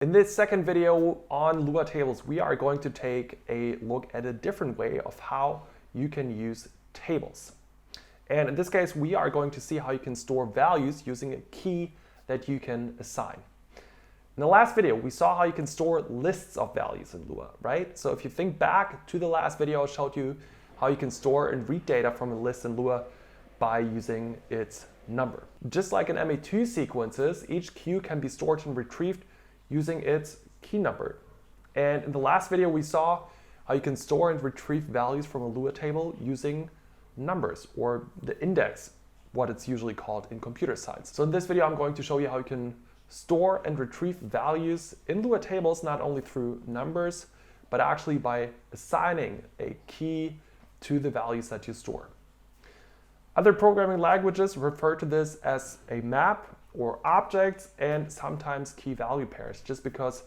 In this second video on Lua tables, we are going to take a look at a different way of how you can use tables. And in this case, we are going to see how you can store values using a key that you can assign. In the last video, we saw how you can store lists of values in Lua, right? So if you think back to the last video, I showed you how you can store and read data from a list in Lua by using its number. Just like in MA2 sequences, each queue can be stored and retrieved using its key number. And in the last video, we saw how you can store and retrieve values from a Lua table using numbers, or the index, what it's usually called in computer science. So in this video, I'm going to show you how you can store and retrieve values in Lua tables, not only through numbers, but actually by assigning a key to the values that you store. Other programming languages refer to this as a map or objects and sometimes key value pairs, just because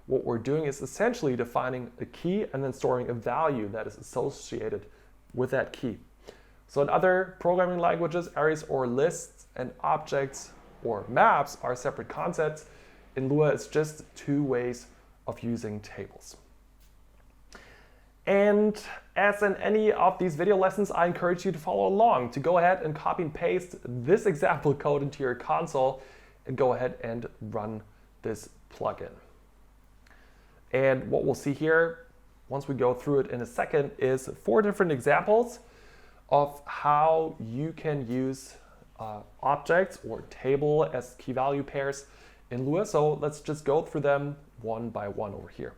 what we're doing is essentially defining a key and then storing a value that is associated with that key. So in other programming languages, arrays or lists and objects or maps are separate concepts. In Lua, it's just two ways of using tables. And as in any of these video lessons, I encourage you to follow along, to go ahead and copy and paste this example code into your console and go ahead and run this plugin. And what we'll see here, once we go through it in a second, is 4 different examples of how you can use objects or table as key value pairs in Lua. So let's just go through them one by one over here.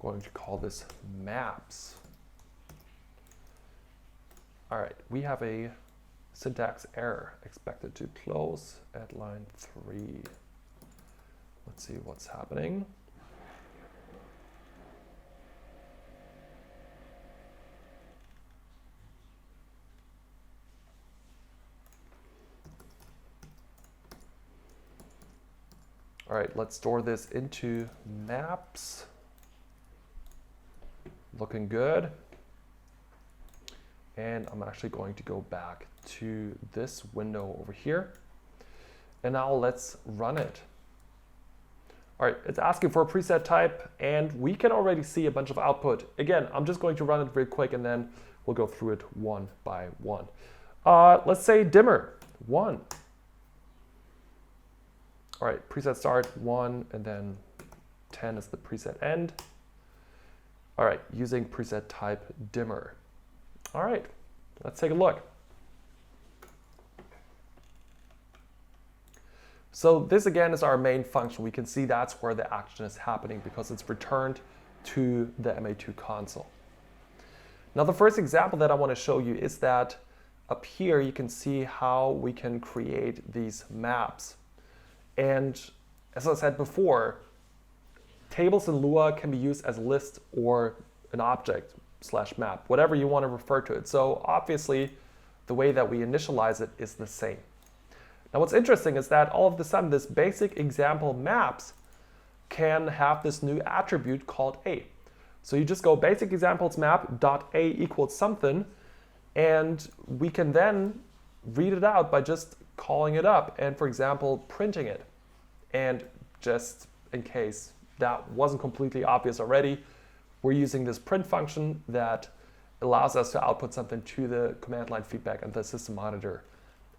Going to call this maps. All right, we have a syntax error expected to close at line 3. Let's see what's happening. All right, let's store this into maps. Looking good. And I'm actually going to go back to this window over here. And now let's run it. All right, it's asking for a preset type, and we can already see a bunch of output. Again, I'm just going to run it very quick, and then we'll go through it one by one. Let's say dimmer, 1. All right, preset start, 1, and then 10 is the preset end. All right, using preset type dimmer. All right, let's take a look. So this again is our main function. We can see that's where the action is happening because it's returned to the MA2 console. Now the first example that I want to show you is that up here you can see how we can create these maps. And as I said before, tables in Lua can be used as a list or an object / map, whatever you want to refer to it. So obviously, the way that we initialize it is the same. Now what's interesting is that all of a sudden, this basic example maps can have this new attribute called a. So you just go basic examples map dot a equals something, and we can then read it out by just calling it up and, for example, printing it. And just in case that wasn't completely obvious already, we're using this print function that allows us to output something to the command line feedback and the system monitor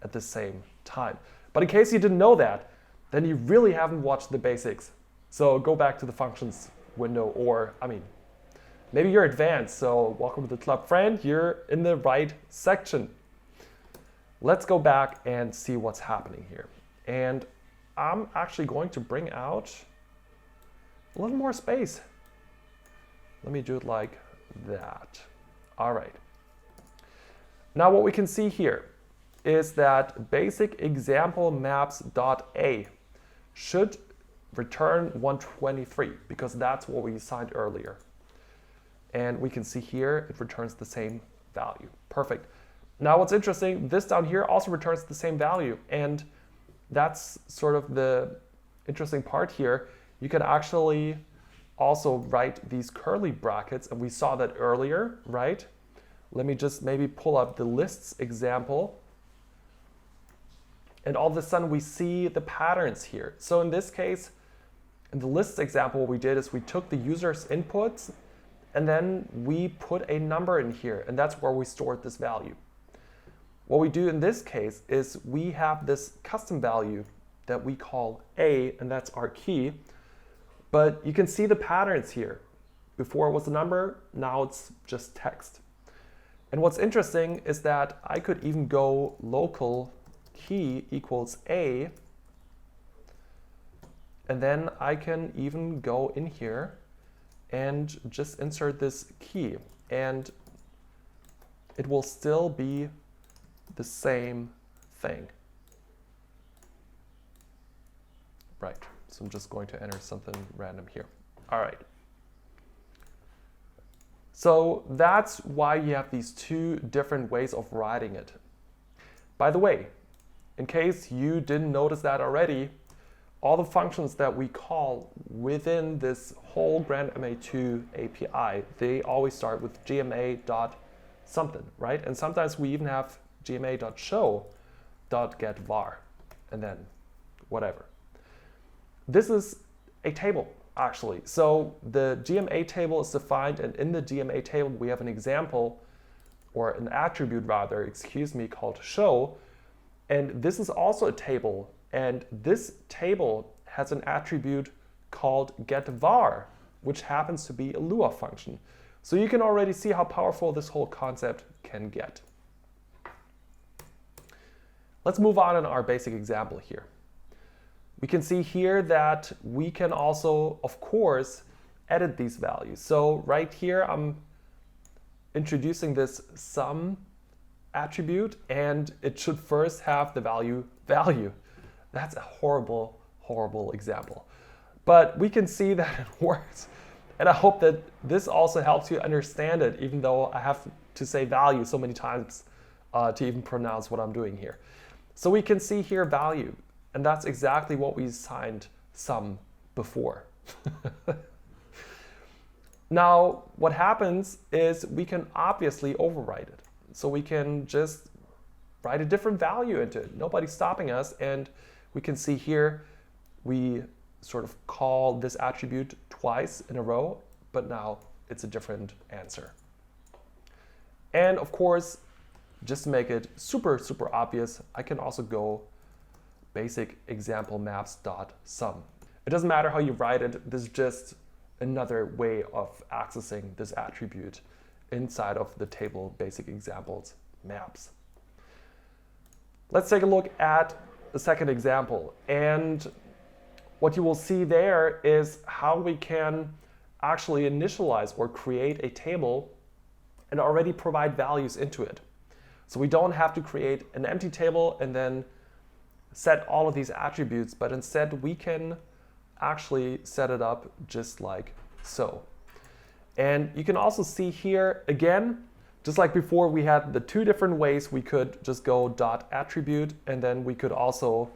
at the same time. But in case you didn't know that, then you really haven't watched the basics. So go back to the functions window, or maybe you're advanced, so welcome to the club, friend. You're in the right section. Let's go back and see what's happening here. And I'm actually going to bring out a little more space. Let me do it like that. All right. Now what we can see here is that basic example maps.a should return 123 because that's what we assigned earlier. And we can see here it returns the same value. Perfect. Now what's interesting, this down here also returns the same value. And that's sort of the interesting part here. You can actually also write these curly brackets, and we saw that earlier, right? Let me just maybe pull up the lists example. And all of a sudden we see the patterns here. So in this case, in the lists example, what we did is we took the user's inputs and then we put a number in here, and that's where we stored this value. What we do in this case is we have this custom value that we call A, and that's our key. But you can see the patterns here. Before it was a number, now it's just text. And what's interesting is that I could even go local key equals A, and then I can even go in here and just insert this key, and it will still be the same thing. Right, so I'm just going to enter something random here. All right. So that's why you have these two different ways of writing it. By the way, in case you didn't notice that already, all the functions that we call within this whole GrandMA 2 API, they always start with gma.something, right? And sometimes we even have gma.show.getVar, and then whatever. This is a table, actually. So the GMA table is defined, and in the GMA table we have an example, or an attribute rather, excuse me, called show. And this is also a table, and this table has an attribute called getVar, which happens to be a LUA function. So you can already see how powerful this whole concept can get. Let's move on in our basic example here. We can see here that we can also, of course, edit these values. So right here, I'm introducing this sum attribute, and it should first have the value. That's a horrible, horrible example. But we can see that it works. And I hope that this also helps you understand it, even though I have to say value so many times to even pronounce what I'm doing here. So we can see here value. And that's exactly what we assigned sum before. Now, what happens is we can obviously override it. So we can just write a different value into it. Nobody's stopping us. And we can see here, we sort of call this attribute twice in a row, but now it's a different answer. And of course, just to make it super, super obvious, I can also go basic example maps.sum. It doesn't matter how you write it, this is just another way of accessing this attribute inside of the table basic examples maps. Let's take a look at the second example, and what you will see there is how we can actually initialize or create a table and already provide values into it. So we don't have to create an empty table and then set all of these attributes, but instead we can actually set it up just like so. And you can also see here, again, just like before, we had the two different ways we could just go dot attribute, and then we could also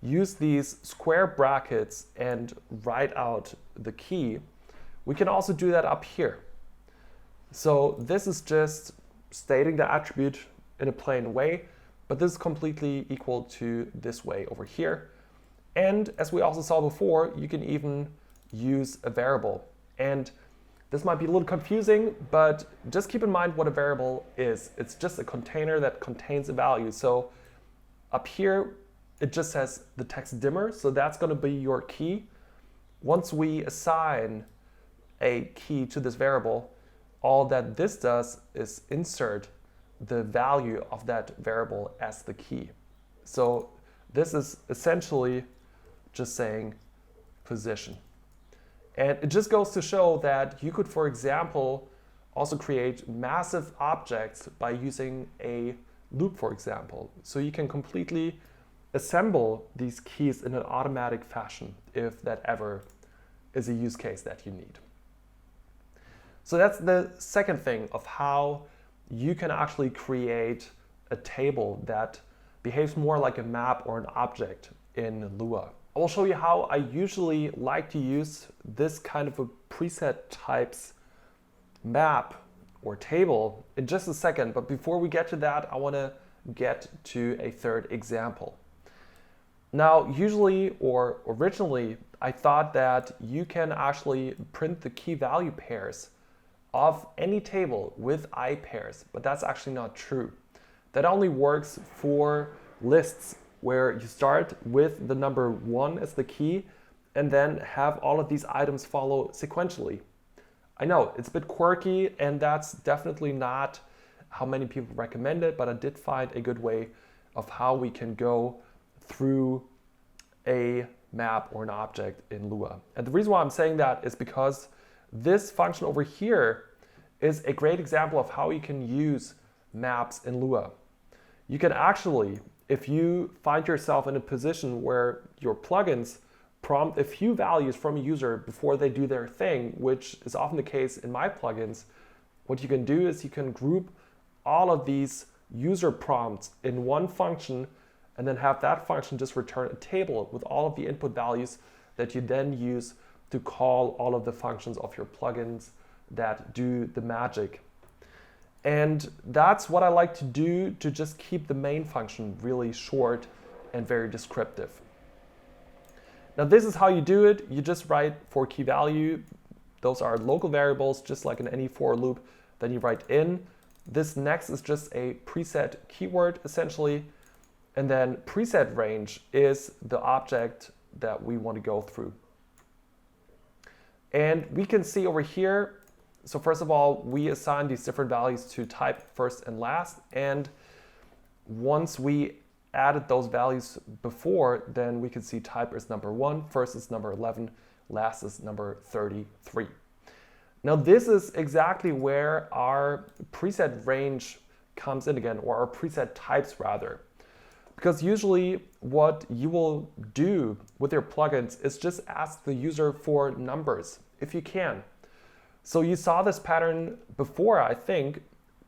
use these square brackets and write out the key. We can also do that up here. So this is just stating the attribute in a plain way, but this is completely equal to this way over here. And as we also saw before, you can even use a variable. And this might be a little confusing, but just keep in mind what a variable is. It's just a container that contains a value. So up here, it just says the text dimmer, so that's going to be your key. Once we assign a key to this variable, all that this does is insert the value of that variable as the key. So this is essentially just saying position. And it just goes to show that you could, for example, also create massive objects by using a loop, for example. So you can completely assemble these keys in an automatic fashion if that ever is a use case that you need. So that's the second thing of how you can actually create a table that behaves more like a map or an object in Lua. I will show you how I usually like to use this kind of a preset types map or table in just a second. But before we get to that, I want to get to a third example. Now, usually or originally, I thought that you can actually print the key value pairs of any table with I pairs, but that's actually not true. That only works for lists where you start with the number 1 as the key and then have all of these items follow sequentially. I know it's a bit quirky, and that's definitely not how many people recommend it, but I did find a good way of how we can go through a map or an object in Lua. And the reason why I'm saying that is because this function over here is a great example of how you can use maps in Lua. You can actually, if you find yourself in a position where your plugins prompt a few values from a user before they do their thing, which is often the case in my plugins, what you can do is you can group all of these user prompts in one function and then have that function just return a table with all of the input values that you then use to call all of the functions of your plugins that do the magic. And that's what I like to do to just keep the main function really short and very descriptive. Now this is how you do it. You just write for key value. Those are local variables, just like in any for loop. Then you write in. This next is just a preset keyword essentially. And then preset range is the object that we want to go through. And we can see over here, so first of all, we assign these different values to type first and last. And once we added those values before, then we can see type is number 1, first is number 11, last is number 33. Now this is exactly where our preset range comes in again, or our preset types rather. Because usually what you will do with your plugins is just ask the user for numbers, if you can. So you saw this pattern before, I think,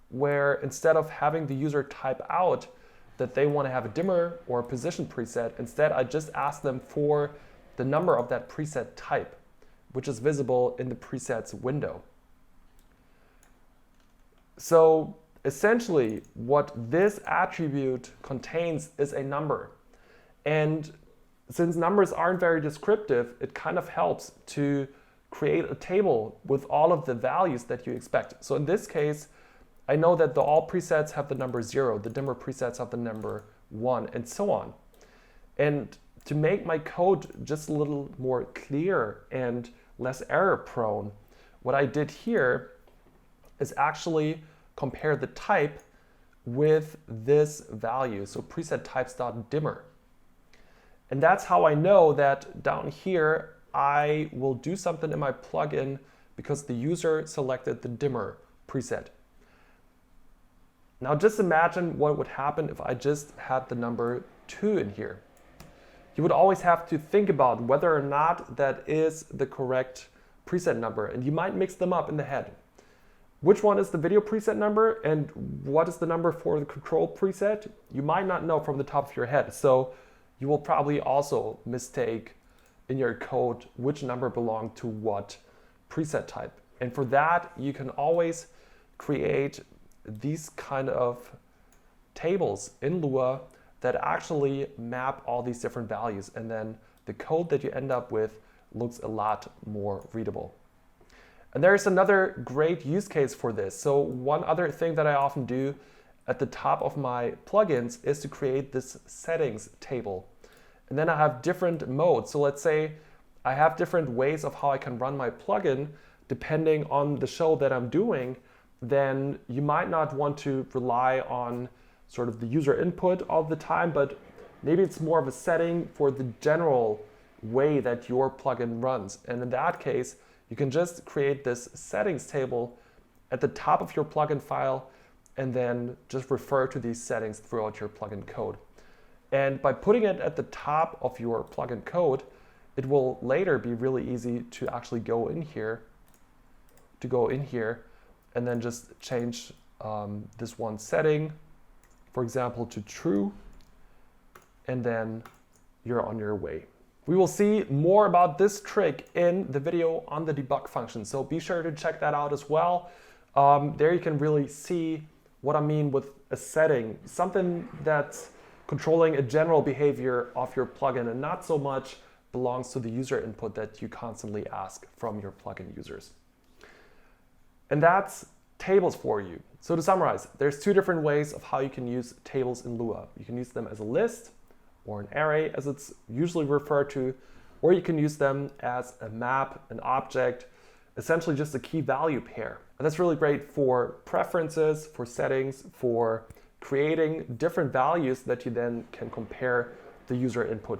where instead of having the user type out that they want to have a dimmer or a position preset, instead I just ask them for the number of that preset type, which is visible in the presets window. So essentially, what this attribute contains is a number. And since numbers aren't very descriptive, it kind of helps to create a table with all of the values that you expect. So in this case, I know that the all presets have the number 0, the dimmer presets have the number 1, and so on. And to make my code just a little more clear and less error prone, what I did here is actually compare the type with this value, so preset types.dimmer. And that's how I know that down here I will do something in my plugin because the user selected the dimmer preset. Now just imagine what would happen if I just had the number 2 in here. You would always have to think about whether or not that is the correct preset number, and you might mix them up in the head. Which one is the video preset number and what is the number for the control preset? You might not know from the top of your head, so you will probably also mistake in your code which number belonged to what preset type. And for that, you can always create these kind of tables in Lua that actually map all these different values, and then the code that you end up with looks a lot more readable. And there's another great use case for this. So one other thing that I often do at the top of my plugins is to create this settings table. And then I have different modes. So let's say I have different ways of how I can run my plugin depending on the show that I'm doing. Then you might not want to rely on sort of the user input all the time, but maybe it's more of a setting for the general way that your plugin runs. And in that case, you can just create this settings table at the top of your plugin file and then just refer to these settings throughout your plugin code. And by putting it at the top of your plugin code, it will later be really easy to actually go in here, and then just change this one setting, for example, to true, and then you're on your way. We will see more about this trick in the video on the debug function, so be sure to check that out as well. There you can really see what I mean with a setting, something that's controlling a general behavior of your plugin and not so much belongs to the user input that you constantly ask from your plugin users. And that's tables for you. So to summarize, there's two different ways of how you can use tables in Lua. You can use them as a list, or an array as it's usually referred to, or you can use them as a map, an object, essentially just a key value pair. And that's really great for preferences, for settings, for creating different values that you then can compare the user input with.